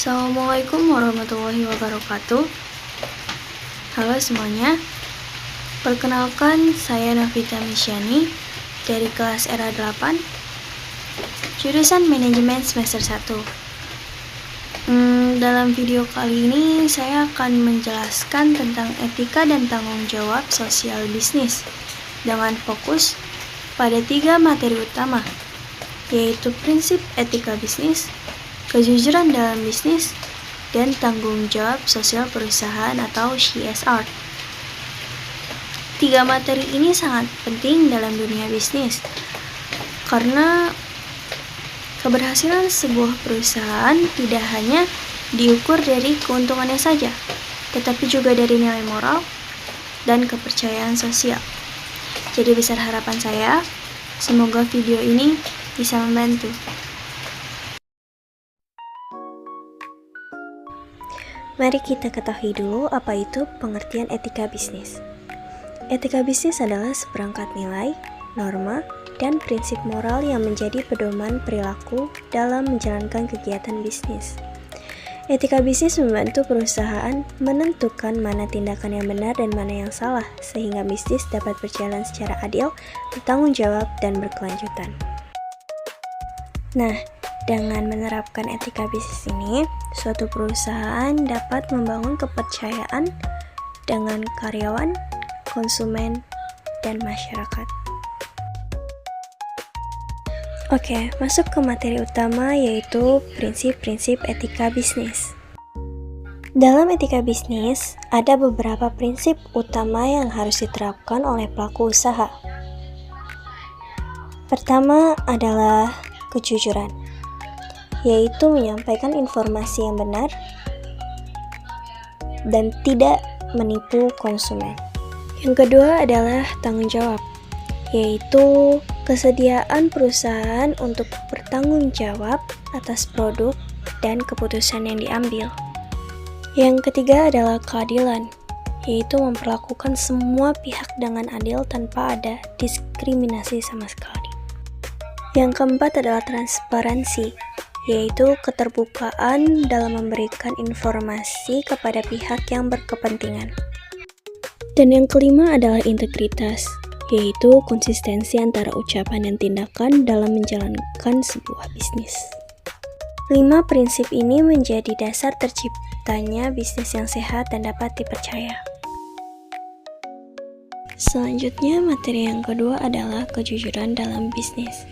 Assalamualaikum warahmatullahi wabarakatuh. Halo semuanya. Perkenalkan, saya Navita Misyani dari kelas era 8, jurusan Manajemen semester 1. Dalam video kali ini saya akan menjelaskan tentang etika dan tanggung jawab sosial bisnis dengan fokus pada 3 materi utama, yaitu prinsip etika bisnis, kejujuran dalam bisnis, dan tanggung jawab sosial perusahaan atau CSR. 3 materi ini sangat penting dalam dunia bisnis, karena keberhasilan sebuah perusahaan tidak hanya diukur dari keuntungannya saja, tetapi juga dari nilai moral dan kepercayaan sosial. Jadi besar harapan saya, semoga video ini bisa membantu. Mari kita ketahui dulu apa itu pengertian etika bisnis. Etika bisnis adalah seperangkat nilai, norma, dan prinsip moral yang menjadi pedoman perilaku dalam menjalankan kegiatan bisnis. Etika bisnis membantu perusahaan menentukan mana tindakan yang benar dan mana yang salah, sehingga bisnis dapat berjalan secara adil, bertanggung jawab, dan berkelanjutan. Nah, dengan menerapkan etika bisnis ini, suatu perusahaan dapat membangun kepercayaan dengan karyawan, konsumen, dan masyarakat. Oke, masuk ke materi utama, yaitu prinsip-prinsip etika bisnis. Dalam etika bisnis, ada beberapa prinsip utama yang harus diterapkan oleh pelaku usaha. Pertama adalah kejujuran, yaitu menyampaikan informasi yang benar dan tidak menipu konsumen. Yang kedua adalah tanggung jawab, yaitu kesediaan perusahaan untuk bertanggung jawab atas produk dan keputusan yang diambil. Yang ketiga adalah keadilan, yaitu memperlakukan semua pihak dengan adil tanpa ada diskriminasi sama sekali. Yang keempat adalah transparansi, yaitu keterbukaan dalam memberikan informasi kepada pihak yang berkepentingan. Dan yang kelima adalah integritas, yaitu konsistensi antara ucapan dan tindakan dalam menjalankan sebuah bisnis. 5 prinsip ini menjadi dasar terciptanya bisnis yang sehat dan dapat dipercaya. Selanjutnya, materi yang kedua adalah kejujuran dalam bisnis.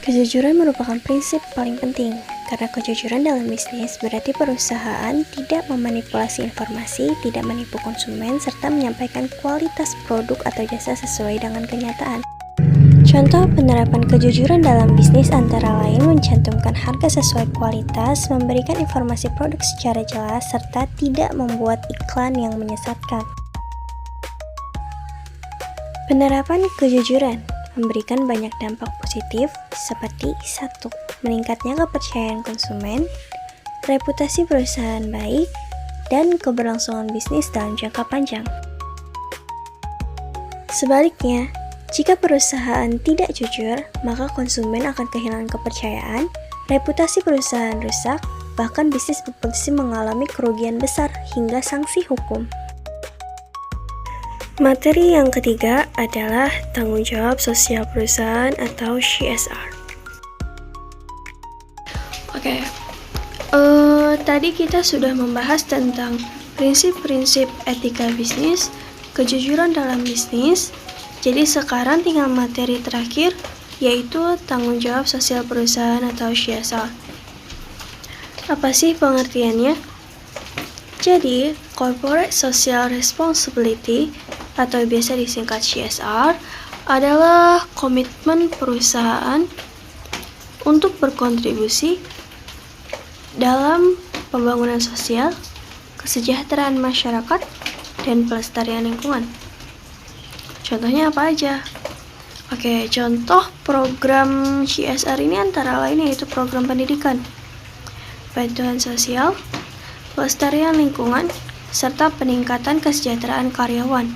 Kejujuran merupakan prinsip paling penting, karena kejujuran dalam bisnis berarti perusahaan tidak memanipulasi informasi, tidak menipu konsumen, serta menyampaikan kualitas produk atau jasa sesuai dengan kenyataan. Contoh penerapan kejujuran dalam bisnis antara lain mencantumkan harga sesuai kualitas, memberikan informasi produk secara jelas, serta tidak membuat iklan yang menyesatkan. Penerapan kejujuran memberikan banyak dampak positif seperti 1. Meningkatnya kepercayaan konsumen, reputasi perusahaan baik, dan keberlangsungan bisnis dalam jangka panjang. Sebaliknya, jika perusahaan tidak jujur, maka konsumen akan kehilangan kepercayaan, reputasi perusahaan rusak, bahkan bisnis berpotensi mengalami kerugian besar hingga sanksi hukum. Materi yang ketiga adalah tanggung jawab sosial perusahaan atau CSR. Oke, tadi kita sudah membahas tentang prinsip-prinsip etika bisnis, kejujuran dalam bisnis. Jadi sekarang tinggal materi terakhir, yaitu tanggung jawab sosial perusahaan atau CSR. Apa sih pengertiannya? Jadi, Corporate Social Responsibility atau biasa disingkat CSR adalah komitmen perusahaan untuk berkontribusi dalam pembangunan sosial, kesejahteraan masyarakat, dan pelestarian lingkungan. Contohnya apa aja? Oke, contoh program CSR ini antara lain yaitu program pendidikan, bantuan sosial, pelestarian lingkungan, serta peningkatan kesejahteraan karyawan.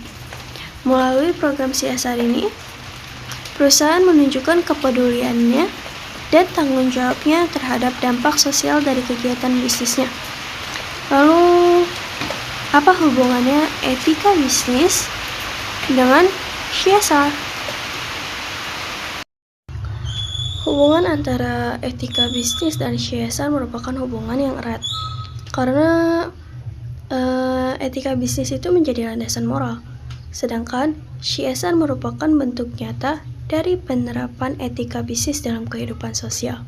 Melalui program CSR ini, perusahaan menunjukkan kepeduliannya dan tanggung jawabnya terhadap dampak sosial dari kegiatan bisnisnya. Apa hubungannya etika bisnis dengan CSR? Hubungan antara etika bisnis dan CSR merupakan hubungan yang erat. Karena etika bisnis itu menjadi landasan moral, sedangkan CSR merupakan bentuk nyata dari penerapan etika bisnis dalam kehidupan sosial.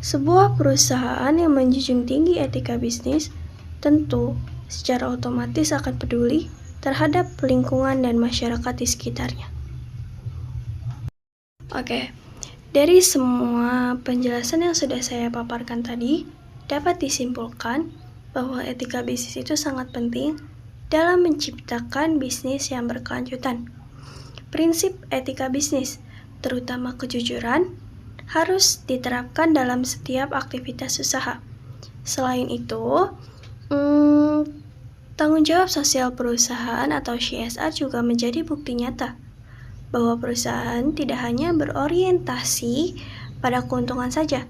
Sebuah perusahaan yang menjunjung tinggi etika bisnis tentu secara otomatis akan peduli terhadap lingkungan dan masyarakat di sekitarnya. Oke, dari semua penjelasan yang sudah saya paparkan tadi, dapat disimpulkan bahwa etika bisnis itu sangat penting dalam menciptakan bisnis yang berkelanjutan. Prinsip etika bisnis, terutama kejujuran, harus diterapkan dalam setiap aktivitas usaha. Selain itu, tanggung jawab sosial perusahaan atau CSR juga menjadi bukti nyata bahwa perusahaan tidak hanya berorientasi pada keuntungan saja,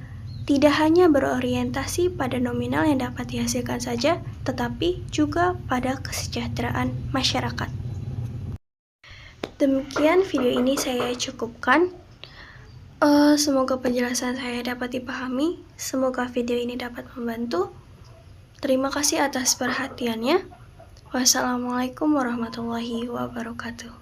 tidak hanya berorientasi pada nominal yang dapat dihasilkan saja, tetapi juga pada kesejahteraan masyarakat. Demikian video ini saya cukupkan. Semoga penjelasan saya dapat dipahami. Semoga video ini dapat membantu. Terima kasih atas perhatiannya. Wassalamualaikum warahmatullahi wabarakatuh.